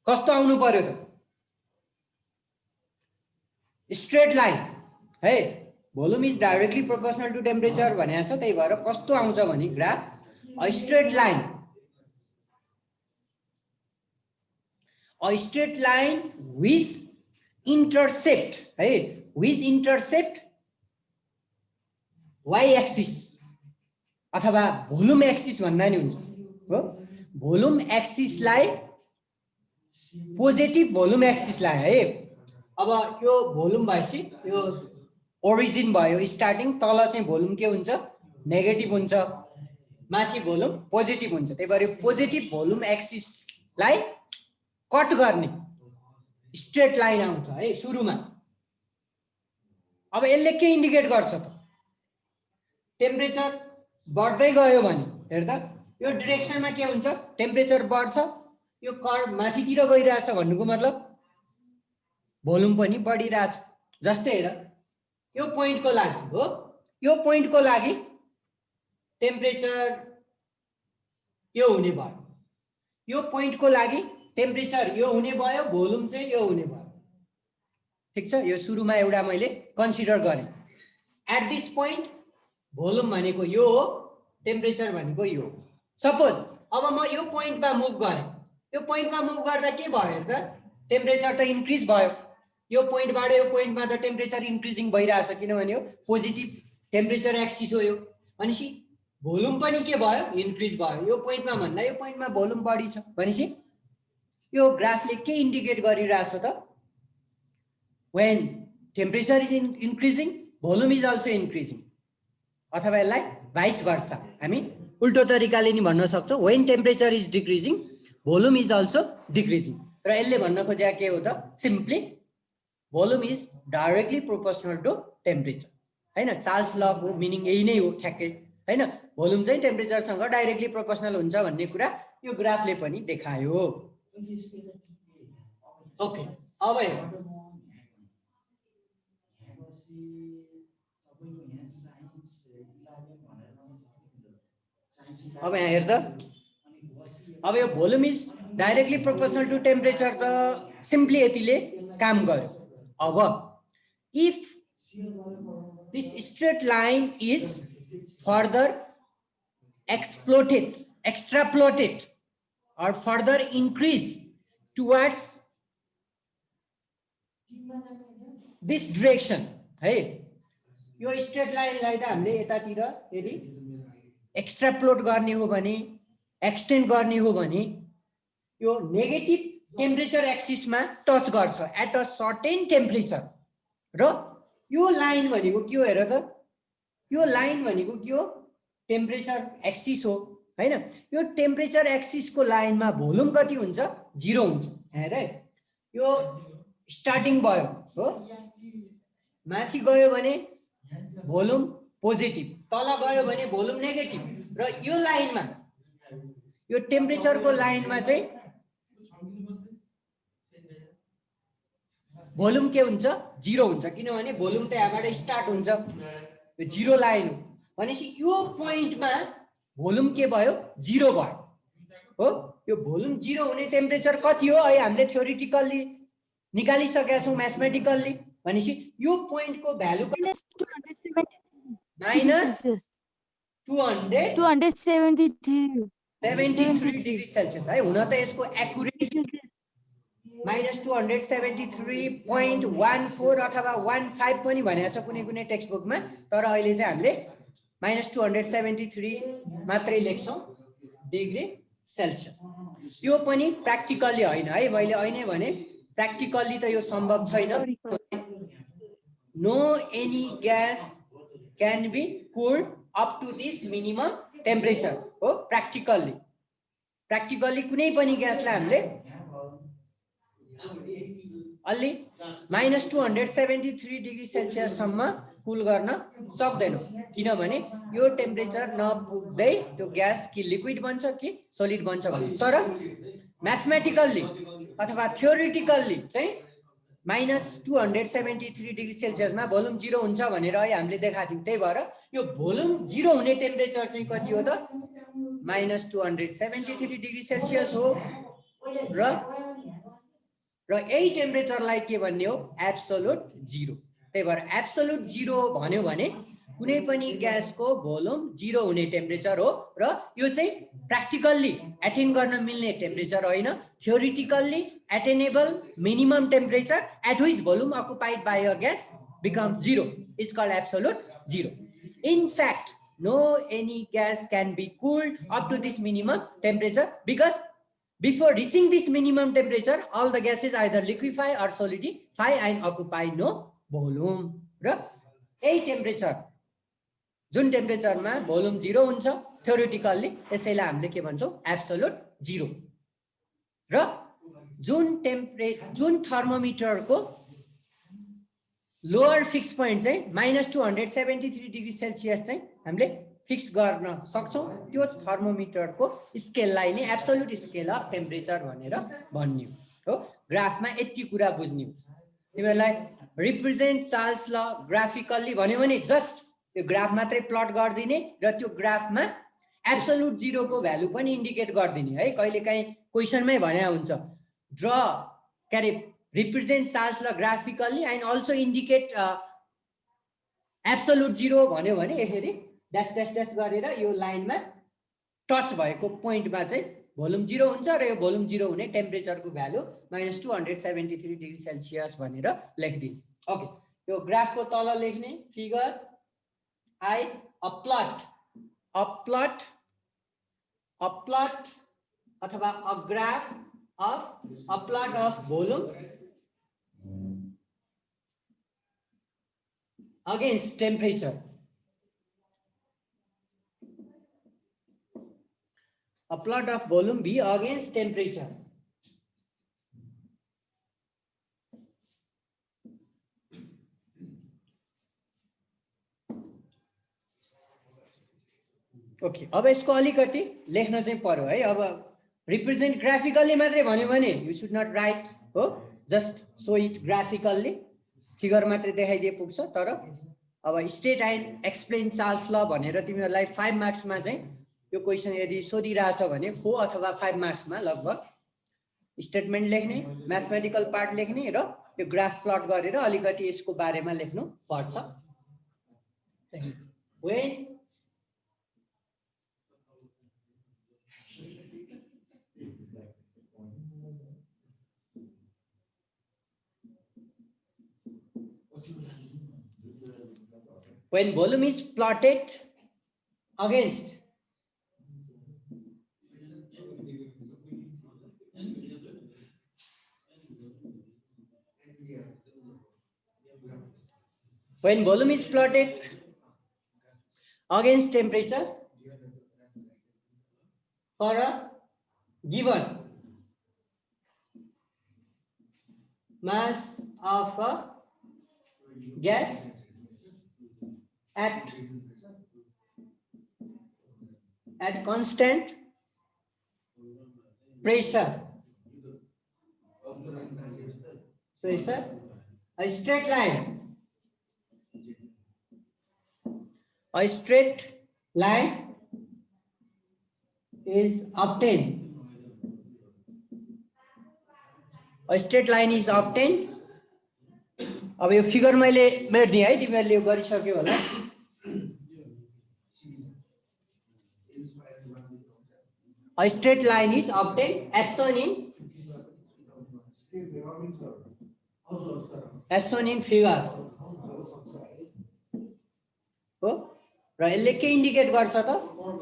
कस्तो आउनु पर्यो त स्ट्रेट लाइन है volume is directly proportional to temperature भनेको छ त्यही भएर कस्तो आउँछ भने graph a straight line which intercept है which intercept y एक्सिस अथवा भोल्युम एक्सिस भन्दा नि हुन्छ हो भोल्युम एक्सिसलाई पोजिटिभ भोल्युम एक्सिसलाई है अब यो भोल्युम भएपछि यो ओरिजिन भयो स्टार्टिङ तल चाहिँ भोल्युम के हुन्छ नेगेटिभ हुन्छ माथि भोल्युम पोजिटिभ हुन्छ त्यही भएर पोजिटिभ भोल्युम एक्सिसलाई कट गर्ने स्ट्रेट लाइन आउँछ है सुरुमा अब यसले के इन्डिकेट गर्छ त टेम्परेचर बढ्दै गयो भने हेर्दा यो डाइरेक्सनमा के हुन्छ टेम्परेचर बढ्छ यो कर्भ माथितिर गइरहेछ भन्नुको मतलब भोल्युम पनि बढिरहेछ जस्तै हेर यो पोइन्टको लागि हो यो पोइन्टको लागि टेम्परेचर यो हुने भयो यो पोइन्टको लागि टेम्परेचर यो हुने भयो भोल्युम चाहिँ यो हुने भयो ठीक छ यो सुरुमा एउटा मैले कन्सिडर गरेँ एट दिस पोइन्ट भोल्युम भनेको यो हो टेम्परेचर भनेको यो सपोज अब म यो पोइन्टमा मुभ गरेँ यो पोइन्टमा मुभ गर्दा के भयो हेर्दा टेम्परेचर त इन्क्रिज भयो यो पोइन्टबाट यो पोइन्टमा त टेम्परेचर इन्क्रिजिङ भइरहेछ किनभने यो पोजिटिभ टेम्परेचर एक्सिस हो यो भनेपछि भोल्युम पनि के भयो इन्क्रिज भयो यो पोइन्टमा भन्दा यो पोइन्टमा भोल्युम बढी छ भनेपछि यो ग्राफले के इन्डिकेट गरिरहेछ त when temperature is increasing volume is also increasing अथवा यसलाई भाइस वर्सा हामी उल्टो तरिकाले नि भन्न सक्छौं when temperature is decreasing volume is also decreasing र यसले भन्न खोजेको के हो त simply volume is directly proportional to temperature हैन चार्ल्स ल को मिनिङ यही नै हो ठ्याक्कै हैन भोल्युम चाहिँ टेम्परेचर सँग डाइरेक्टली प्रोपोर्सनल हुन्छ भन्ने कुरा यो ग्राफले पनि देखायो ओके अब यहाँ हेर त अब यो volume is directly proportional to temperature त सिम्पली यतिले काम गर्यो अब if this straight line is further extrapolated or further increase towards this direction है यो स्ट्रेट लाइनलाई त हामीले यतातिर यदि एक्स्ट्राप्लोट गर्ने हो भने एक्सटेन्ड गर्ने हो भने यो नेगेटिभ टेम्परेचर एक्सिसमा टच गर्छ एट अ सर्टेन टेम्परेचर र यो लाइन भनेको के हो हेर त यो लाइन भनेको के हो टेम्परेचर एक्सिस हो हैन यो टेम्परेचर एक्सिसको लाइनमा भोल्युम कति हुन्छ 0 हुन्छ हेर है यो स्टार्टिङ भयो हो माथि गयो भने भोल्युम पोजिटिभ तल गयो भने भोल्युम नेगेटिभ र यो लाइनमा यो टेम्परेचरको लाइनमा चाहिँ भोल्युम के हुन्छ 0 हुन्छ किनभने भोल्युम त यहाँबाट स्टार्ट हुन्छ यो 0 लाइन हो भनेपछि यो पोइन्टमा भोल्युम के भयो 0 भयो हो यो भोल्युम 0 हुने टेम्परेचर कति हो अहिले हामीले थ्योरिटिकल्ली निकालिसकेका छौं म्याथमेटिकल्ली भनेपछि यो पोइन्टको भ्यालु माइनस 273 डिग्री सेल्सियस है हुन त यसको एक्युरेट माइनस 273.14 अथवा 15 पनि भनेको छ कुनै कुनै टेक्स्ट बुकमा तर अहिले चाहिँ हामीले माइनस 273 मात्रै लेख्छौं डिग्री सेल्सियस यो पनि प्र्याक्टिकल्ली हैन है मैले अहिले भने प्र्याक्टिकल्ली त यो सम्भव छैन no any gas can be cooled up to this minimum temperature हो प्र्याक्टिकल्ली कुनै पनि ग्यासलाई हामीले अलि माइनस 273 डिग्री सेल्सियस सम्म कुल गर्न सक्दैनौं किनभने यो टेम्परेचर नपुग्दै त्यो ग्यास कि लिक्विड बन्छ कि सोलिड बन्छ भन्ने तर म्याथमेटिकल्ली अथवा थ्योरिटिकल्ली चाहिँ माइनस 273 डिग्री सेल्सियसमा भोल्युम 0 हुन्छ भनेर अहिले हामीले देखाएको थियौं त्यही भएर यो भोल्युम 0 हुने टेम्परेचर चाहिँ कति हो त माइनस 273 डिग्री सेल्सियस हो र र यही टेम्परेचरलाई के भन्ने हो एब्सोल्युट जिरो त्यही भएर एब्सोल्युट जिरो भन्यो भने कुनै पनि ग्यासको भोल्युम जिरो हुने टेम्परेचर हो र यो चाहिँ प्र्याक्टिकल्ली एटेन गर्न मिल्ने टेम्परेचर होइन theoretically attainable minimum temperature at which volume occupied by a gas becomes zero is called absolute zero in fact no any gas can be cooled up to this minimum temperature because before reaching this minimum temperature all the gases either liquefy or solidify and occupy no volume र यही temperature जुन टेम्परेचरमा volume zero हुन्छ theoretically त्यसैलाई हामीले के भन्छौँ absolute zero र जुन थर्मोमिटरको लोअर फिक्स पोइन्ट चाहिँ -273 डिग्री सेल्सियस चाहिँ हामीले फिक्स गर्न सक्छौँ त्यो थर्मोमिटरको स्केललाई नै एब्सोल्युट स्केल अफ टेम्परेचर भनेर भन्ने हो ग्राफमा यति कुरा बुझ्ने हो तिमीहरूलाई रिप्रेजेन्ट चार्ल्स ल ग्राफिकल्ली भन्यो भने जस्ट त्यो ग्राफ मात्रै प्लट गरिदिने र त्यो ग्राफमा एब्सोल्युट जिरोको भ्यालु पनि इन्डिकेट गरिदिने है कहिलेकाहीँ क्वेसनमै भने हुन्छ ड्र के अरे represent charge la graphically and also indicate absolute zero भन्यो भने यसरी ड्याश ड्याश ड्याश गरेर यो लाइनमा टच भएको पोइन्टमा चाहिँ भोल्युम जिरो हुन्छ र यो भोल्युम जिरो हुने टेम्परेचरको भ्यालु -273 डिग्री सेल्सियस भनेर लेखिदिनु ओके यो ग्राफको तल लेख्ने फिगर आई अ प्लट अथवा a graph of a plot of volume against temperature a plot of volume B against temperature okay अब यसको अलिकति लेख्न चाहिँ पर्यो है अब रिप्रेजेन्ट ग्राफिकल्ली मात्रै भन्यो भने यु शुड नट राइट हो just so it graphically figure मात्रै देखाइदिए पुग्छ तर अब estate and explain Charles law भनेर तिमीहरूलाई 5 मार्क्समा चाहिँ यो क्वेसन यदि सोधिरहेछ भने 4 अथवा 5 मार्क्समा लगभग स्टेटमेन्ट लेख्ने म्याथमेटिकल पार्ट लेख्ने र यो ग्राफ प्लट गरेर अलिकति यसको बारेमा लेख्नु पर्छ when volume is plotted against temperature for a given mass of a gas at constant pressure a straight line is obtained अब यो फिगर मैले मेट्दिएँ है तिमीहरूले यो गरिसक्यो होला a straight line is obtained as shown in figure हो र यसले के इन्डिकेट गर्छ त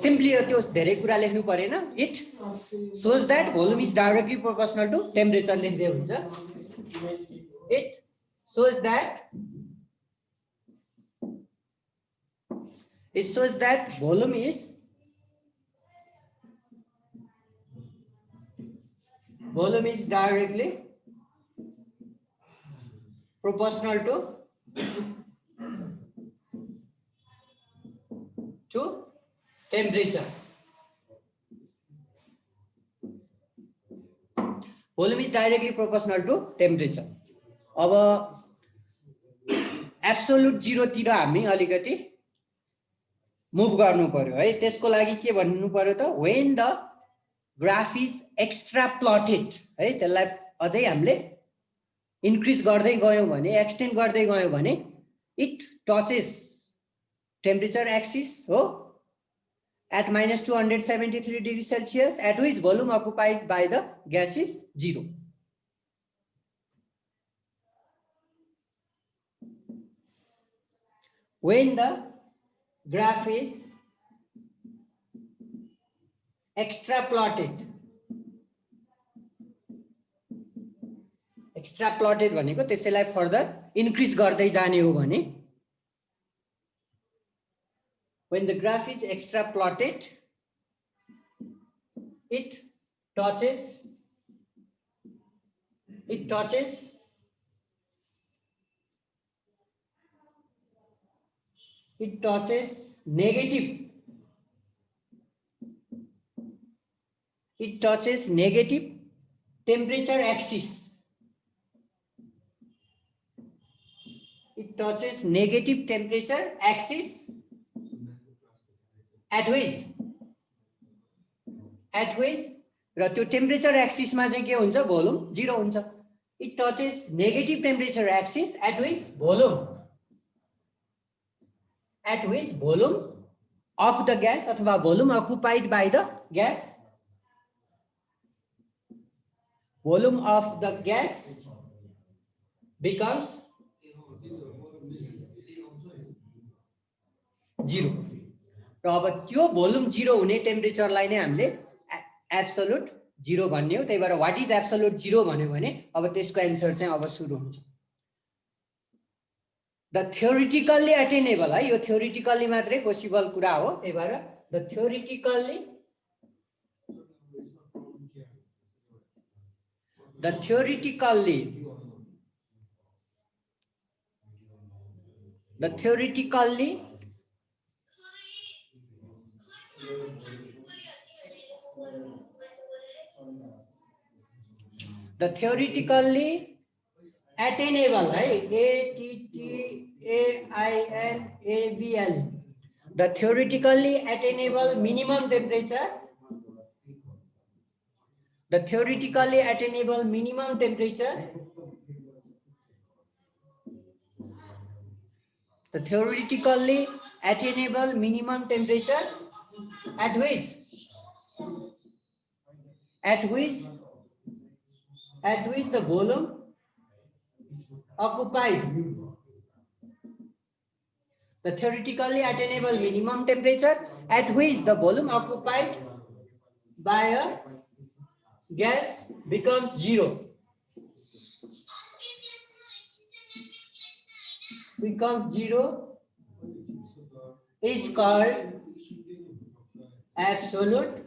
सिम्पली त्यो धेरै कुरा लेख्नु परेन it shows that volume is directly proportional to temperature लेख्दै हुन्छ it shows that volume is directly proportional to temperature. Volume is directly proportional to temperature. अब एब्सोल्युट जिरो तिर हामी अलिकति मुभ गर्नु पर्यो है त्यसको लागि के भन्नु पर्यो त when the graph is extra plotted है त्यसलाई अझै हामीले इन्क्रिज गर्दै गयौँ भने, एक्सटेन्ड गर्दै गयौँ भने इट टचेस टेम्परेचर एक्सिस हो at minus 273 degrees Celsius, at which volume occupied by the gas is 0. When the graph is extrapolated भनेको त्यसैलाई फर्दर इन्क्रिज गर्दै जाने हो भने, when the graph is extrapolated, it touches negative temperature axis. It touches negative temperature axis at which र त्यो temperature एक्सिसमा चाहिँ के हुन्छ, भोल्युम 0 हुन्छ. It touches negative temperature axis at which volume of the gas अथवा volume occupied by the gas, volume of the gas becomes 0. र अब त्यो भोल्युम 0 हुने टेम्परेचरलाई नै हामीले एब्सोल्युट 0 भन्ने हो. त्यही भएर व्हाट इज एब्सोल्युट 0 भन्यो भने अब त्यसको एन्सर चाहिँ अब सुरु हुन्छ. द थ्योरिटिकल्ली अटेनेबल है, यो थ्योरिटिकल्ली मात्रै पोसिबल कुरा हो. त्यही भएर द थ्योरिटिकल्ली attainable है, ATTAINABL, the theoretically attainable minimum temperature, the theoretically attainable minimum temperature at which the volume occupied, the theoretically attainable minimum temperature at which the volume occupied by a gas becomes 0. Is called absolute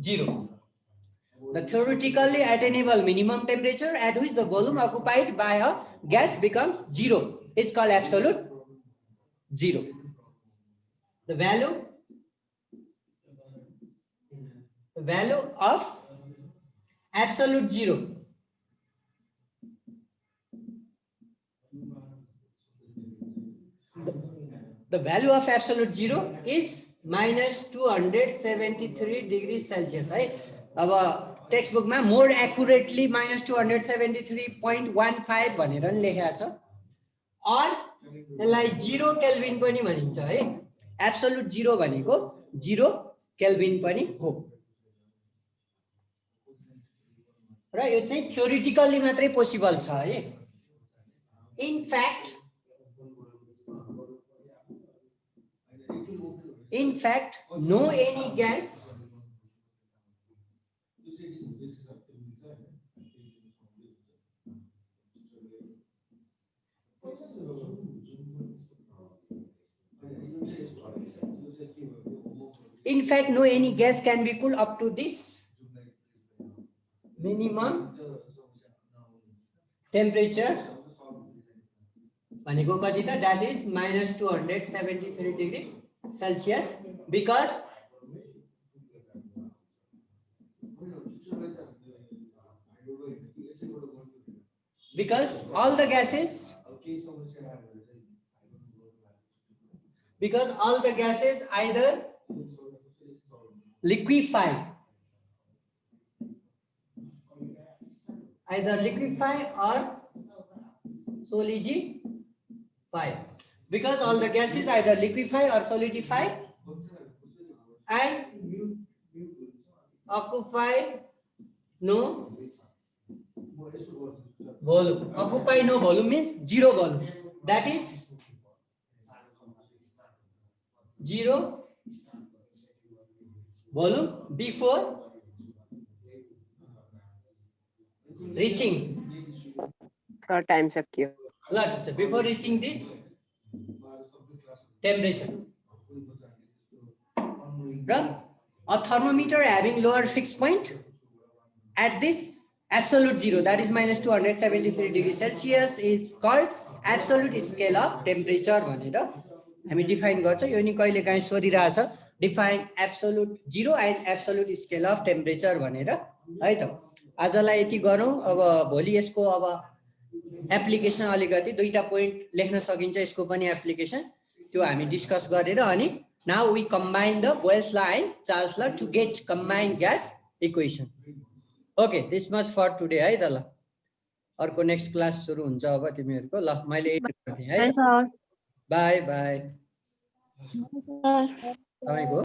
0. The theoretically attainable minimum temperature at which the volume occupied by a gas becomes 0 is called absolute 0. The value of absolute 0. The value of absolute 0 is minus 273 degrees Celsius है. अब text बुकमा more accurately minus 273.15 भनेर नि लेखेको छ. और यसलाई 0 Calvin पनि भनिन्छ है. एब्सोल्युट 0 भनेको 0 केल्भिन पनि हो. र यो चाहिँ थ्योरिटिकल्ली मात्रै पोसिबल छ है. In fact, no any gas can be cooled up to this minimum temperature भनेको कति त, that is minus 273 degree Celsius, because all the gases either liquefy either liquefy or solidify, because all the gases either liquefy or solidify and occupy no volume. Occupy no volume means zero volume. That is zero volume before reaching. Time सकियो Before reaching this temperature. A thermometer having lower fixed point at this absolute zero, that is minus 273 degrees Celsius, is called absolute scale of temperature भनेर हामी define गर्छ। यो नि कहिले काहीँ सोधिरहेछ, define absolute zero and absolute scale of temperature भनेर है त। आजलाई यति गरौँ। अब भोलि यसको अब एप्लिकेसन अलिकति दुईटा पोइन्ट लेख्न सकिन्छ, यसको पनि एप्लिकेसन त्यो हामी डिस्कस गरेर अनि now we combine the Boyle's law and Charles law to get combined gas equation. Okay, this much for today है त। ल अर्को नेक्स्ट क्लास सुरु हुन्छ अब तिमीहरूको। ल मैले है, बाई बाई। तपाईँको